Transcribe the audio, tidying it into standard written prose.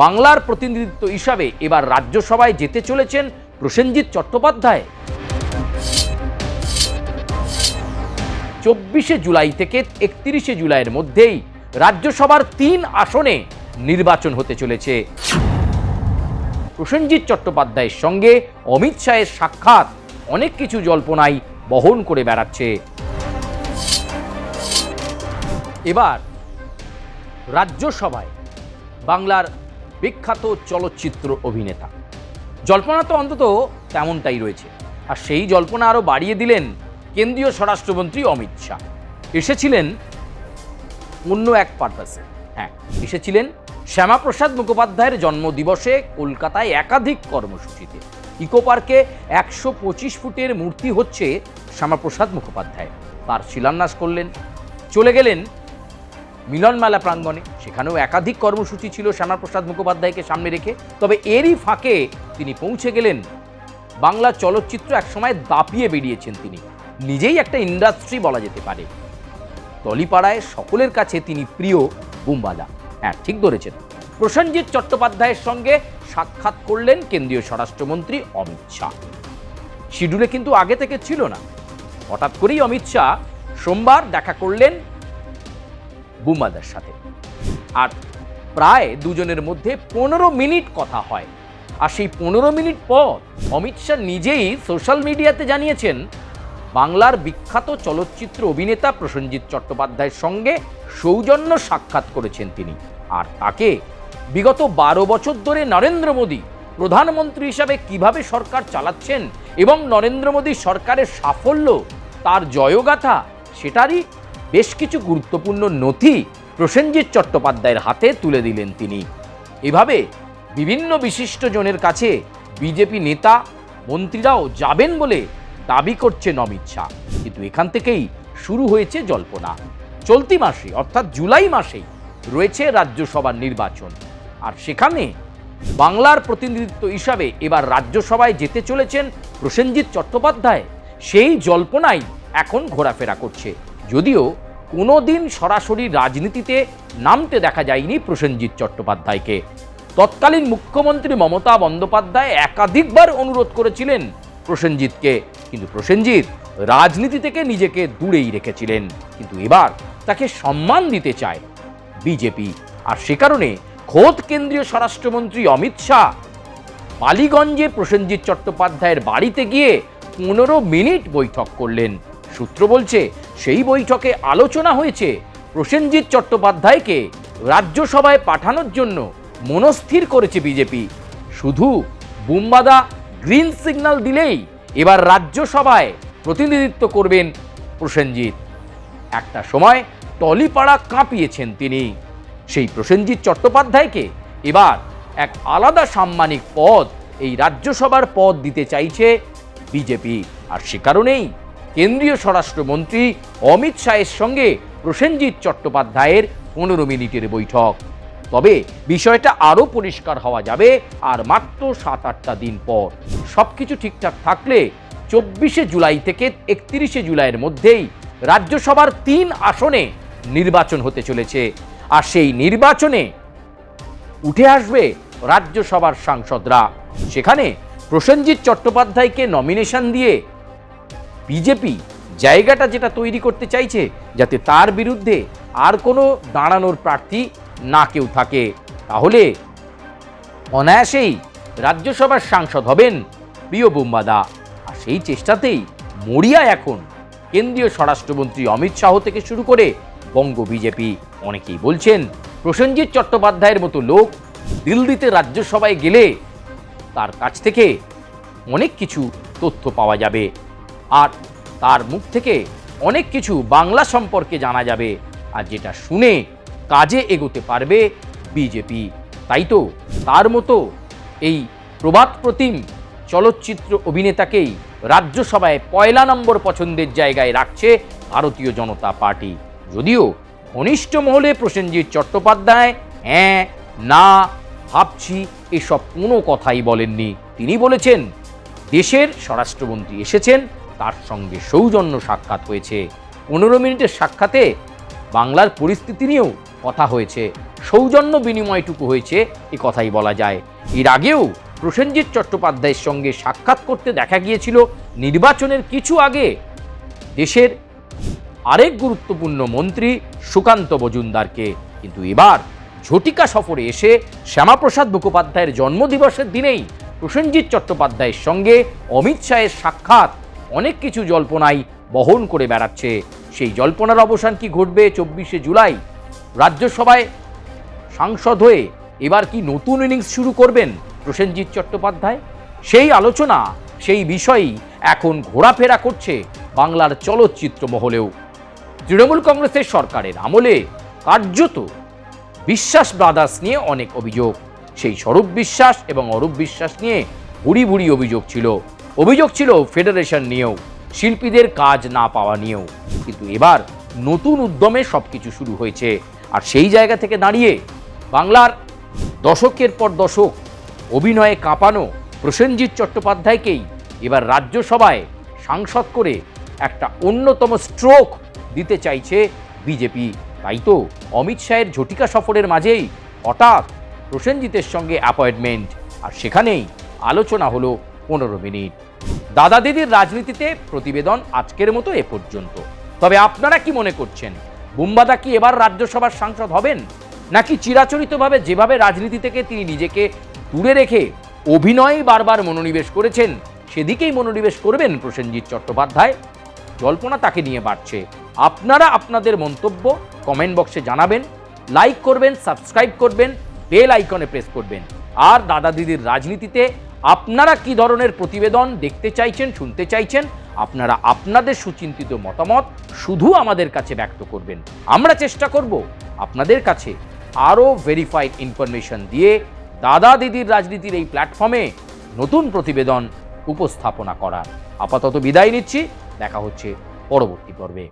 বাংলার প্রতিনিধিত্ব হিসাবে এবার রাজ্যসভায় যেতে চলেছেন প্রসেনজিৎ চট্টোপাধ্যায়। 24শে জুলাই থেকে 31শে জুলাইয়ের মধ্যেই রাজ্যসভার 3 আসনে নির্বাচন হতে চলেছে। প্রসেনজিৎ চট্টোপাধ্যায়ের সঙ্গে অমিত শাহের সাক্ষাৎ অনেক কিছু জল্পনায় বহন করে বেড়াচ্ছে। এবার রাজ্যসভায় বাংলার বিখ্যাত চলচ্চিত্র অভিনেতা, জল্পনা তো অন্তত তেমনটাই রয়েছে, আর সেই জল্পনা আরও বাড়িয়ে দিলেন কেন্দ্রীয় স্বরাষ্ট্রমন্ত্রী অমিত শাহ। এসেছিলেন অন্য এক পারপাসে, এসেছিলেন শ্যামাপ্রসাদ মুখোপাধ্যায়ের জন্মদিবসে কলকাতায় একাধিক কর্মসূচিতে। ইকো পার্কে 125 ফুটের মূর্তি হচ্ছে শ্যামাপ্রসাদ মুখোপাধ্যায়, তার শিলান্যাস করলেন। চলে গেলেন মিলনমেলা প্রাঙ্গণে, সেখানেও একাধিক কর্মসূচি ছিল শ্যামাপ্রসাদ মুখোপাধ্যায়কে সামনে রেখে। তবে এরই ফাঁকে তিনি পৌঁছে গেলেন বাংলা চলচ্চিত্র একসময় দাপিয়ে বেরিয়েছেন তিনি, নিজেই একটা ইন্ডাস্ট্রি বলা যেতে পারে। টলিপাড়ায় সকলের কাছে তিনি প্রিয় বুম্বাদা। ঠিক ধরেছেন, প্রসেনজিৎ চট্টোপাধ্যায়ের সঙ্গে সাক্ষাৎ করলেন কেন্দ্রীয় স্বরাষ্ট্রমন্ত্রী অমিত শাহ। শিডিউলে কিন্তু আগে থেকে ছিল না, হঠাৎ করেই অমিত শাহ সোমবার দেখা করলেন বুম্বাদার সাথে, আর প্রায় দুজনের মধ্যে 15 মিনিট কথা হয়। আর সেই 15 মিনিট পর অমিত শাহ নিজেই সোশ্যাল মিডিয়াতে জানিয়েছেন বাংলার বিখ্যাত চলচ্চিত্র অভিনেতা প্রসেনজিৎ চট্টোপাধ্যায়ের সঙ্গে সৌজন্য সাক্ষাৎ করেছেন তিনি, আর তাকে বিগত 12 বছর ধরে নরেন্দ্র মোদী প্রধানমন্ত্রী হিসাবে কিভাবে সরকার চালাচ্ছেন এবং নরেন্দ্র মোদী সরকারের সাফল্য, তার জয়গাথা, সেটারই বেশ কিছু গুরুত্বপূর্ণ নথি প্রসেনজিৎ চট্টোপাধ্যায়ের হাতে তুলে দিলেন তিনি। এভাবে বিভিন্ন বিশিষ্টজনের কাছে বিজেপি নেতা মন্ত্রীরাও যাবেন বলে দাবি করছেন অমিত শাহ। কিন্তু এখান থেকেই শুরু হয়েছে জল্পনা। চলতি মাসে অর্থাৎ জুলাই মাসেই রয়েছে রাজ্যসভার নির্বাচন, আর সেখানে বাংলার প্রতিনিধিত্ব হিসাবে এবার রাজ্যসভায় যেতে চলেছেন প্রসেনজিৎ চট্টোপাধ্যায়। সেই জল্পনাই এখন ঘোরাফেরা করছে, যদিও কোনো দিন সরাসরি রাজনীতিতে নামতে দেখা যায়নি প্রসেনজিৎ চট্টোপাধ্যায়কে। তৎকালীন মুখ্যমন্ত্রী মমতা বন্দ্যোপাধ্যায় একাধিকবার অনুরোধ করেছিলেন প্রসেনজিৎকে, কিন্তু প্রসেনজিৎ রাজনীতি থেকে নিজেকে দূরেই রেখেছিলেন। কিন্তু এবার তাকে সম্মান দিতে চায় বিজেপি, আর সে কারণে খোদ কেন্দ্রীয় স্বরাষ্ট্রমন্ত্রী অমিত শাহ বালিগঞ্জে প্রসেনজিৎ চট্টোপাধ্যায়ের বাড়িতে গিয়ে 15 মিনিট বৈঠক করলেন। সূত্র বলছে সেই বৈঠকে আলোচনা হয়েছে প্রসেনজিৎ চট্টোপাধ্যায়কে রাজ্যসভায় পাঠানোর জন্য মনস্থির করেছে বিজেপি। শুধু বুম্বাদা গ্রিন সিগন্যাল দিলেই এবার রাজ্যসভায় প্রতিনিধিত্ব করবেন প্রসেনজিৎ। একটা সময় টলিপাড়া কাঁপিয়েছেন তিনি। সেই প্রসেনজিৎ চট্টোপাধ্যায়কে এবার এক আলাদা সাম্মানিক পদ, এই রাজ্যসভার পদ দিতে চাইছে বিজেপি, আর সে কারণেই কেন্দ্রীয় স্বরাষ্ট্রমন্ত্রী অমিত শাহের সঙ্গে প্রসেনজিৎ চট্টোপাধ্যায়ের 15 মিনিটের বৈঠক। তবে বিষয়টা আরও পরিষ্কার হওয়া যাবে আর মাত্র 7-8টা দিন পর। সবকিছু ঠিকঠাক থাকলে 24শে জুলাই থেকে 31শে জুলাইয়ের মধ্যেই রাজ্যসভার 3 আসনে নির্বাচন হতে চলেছে, আর সেই নির্বাচনে উঠে আসবে রাজ্যসভার সাংসদরা। সেখানে প্রসেনজিৎ চট্টোপাধ্যায়কে নমিনেশন দিয়ে বিজেপি জায়গাটা যেটা তৈরি করতে চাইছে, যাতে তার বিরুদ্ধে আর কোনো দাঁড়ানোর প্রার্থী না কেউ থাকে, তাহলে অনায়াসেই রাজ্যসভার সাংসদ হবেন প্রিয় বুম্বাদা। আর সেই চেষ্টাতেই মরিয়া এখন কেন্দ্রীয় স্বরাষ্ট্রমন্ত্রী অমিত শাহ থেকে শুরু করে বঙ্গ বিজেপি। অনেকেই বলছেন প্রসেনজিৎ চট্টোপাধ্যায়ের মতো লোক দিল্লিতে রাজ্যসভায় গেলে তার কাছ থেকে অনেক কিছু তথ্য পাওয়া যাবে, আর তার মুখ থেকে অনেক কিছু বাংলা সম্পর্কে জানা যাবে, আর যেটা শুনে কাজে এগোতে পারবে বিজেপি। তাই তো তার মতো এই প্রবাদ প্রতিম চলচ্চিত্র অভিনেতাকেই রাজ্যসভায় 1 নম্বর পছন্দের জায়গায় রাখছে ভারতীয় জনতা পার্টি। যদিও ঘনিষ্ঠ মহলে প্রসেনজিৎ চট্টোপাধ্যায় হ্যাঁ না ভাবছি এসব কোনো কথাই বলেননি। তিনি বলেছেন দেশের স্বরাষ্ট্রমন্ত্রী এসেছেন, তার সঙ্গে সৌজন্য সাক্ষাৎ হয়েছে। 15 মিনিটের সাক্ষাতে বাংলার পরিস্থিতি নিয়েও কথা হয়েছে, সৌজন্য বিনিময়টুকু হয়েছে, এ কথাই বলা যায়। এর আগেও প্রসেনজিৎ চট্টোপাধ্যায়ের সঙ্গে সাক্ষাৎ করতে দেখা গিয়েছিল নির্বাচনের কিছু আগে দেশের আরেক গুরুত্বপূর্ণ মন্ত্রী সুকান্ত মজুমদারকে। কিন্তু এবার ঝটিকা সফরে এসে শ্যামাপ্রসাদ মুখোপাধ্যায়ের জন্মদিবসের দিনেই প্রসেনজিৎ চট্টোপাধ্যায়ের সঙ্গে অমিত শাহের সাক্ষাৎ অনেক কিছু জল্পনাই বহন করে বেড়াচ্ছে। সেই জল্পনার অবসান কি ঘটবে 24শে জুলাই? রাজ্যসভায় সাংসদ হয়ে এবার কি নতুন ইনিংস শুরু করবেন প্রসেনজিৎ চট্টোপাধ্যায়? সেই আলোচনা, সেই বিষয়ই এখন ঘোরাফেরা করছে বাংলার চলচ্চিত্র মহলেও। তৃণমূল কংগ্রেসের সরকারের আমলে কার্যত বিশ্বাস ব্রাদার্স নিয়ে অনেক অভিযোগ। সেই স্বরূপ বিশ্বাস এবং অরূপ বিশ্বাস নিয়ে ভুরি ভুরি অভিযোগ ছিল ফেডারেশন নিয়েও, শিল্পীদের কাজ না পাওয়া নিয়েও। কিন্তু এবার নতুন উদ্যমে সবকিছু শুরু হয়েছে। আর সেই জায়গা থেকে দাঁড়িয়ে বাংলার দশকের পর দশক অভিনয়ে কাঁপানো প্রসেনজিৎ চট্টোপাধ্যায়কেই এবার রাজ্যসভায় সাংসদ করে একটা অন্যতম স্ট্রোক দিতে চাইছে বিজেপি। তাই তো অমিত শাহের ঝটিকা সফরের মাঝেই হঠাৎ প্রসেনজিতের সঙ্গে অ্যাপয়েন্টমেন্ট, আর সেখানেই আলোচনা হলো 15 মিনিট। দাদা দিদির রাজনীতিতে প্রতিবেদন আজকের মতো এ পর্যন্ত। তবে আপনারা কি মনে করছেন, বুম্বাদা কি এবার রাজ্যসভার সাংসদ হবেন, নাকি চিরাচরিতভাবে যেভাবে রাজনীতি থেকে তিনি নিজেকে দূরে রেখে অভিনয়ে বারবার মনোনিবেশ করেছেন সেদিকেই মনোনিবেশ করবেন প্রসেনজিৎ চট্টোপাধ্যায়? জল্পনা তাকে নিয়ে বাড়ছে। আপনারা আপনাদের মন্তব্য কমেন্ট বক্সে জানাবেন, লাইক করবেন, সাবস্ক্রাইব করবেন, বেল আইকনে প্রেস করবেন। আর দাদা দিদির রাজনীতিতে আপনারা কি ধরনের প্রতিবেদন দেখতে চাইছেন, শুনতে চাইছেন, আপনারা আপনাদের সুচিন্তিত মতামত শুধু আমাদের কাছে ব্যক্ত করবেন। আমরা চেষ্টা করব আপনাদের কাছে আরও ভেরিফাইড ইনফরমেশন দিয়ে দাদা দিদির রাজনীতির এই প্ল্যাটফর্মে নতুন প্রতিবেদন উপস্থাপনা করার। আপাতত বিদায় নিচ্ছি, দেখা হচ্ছে পরবর্তী পর্বে।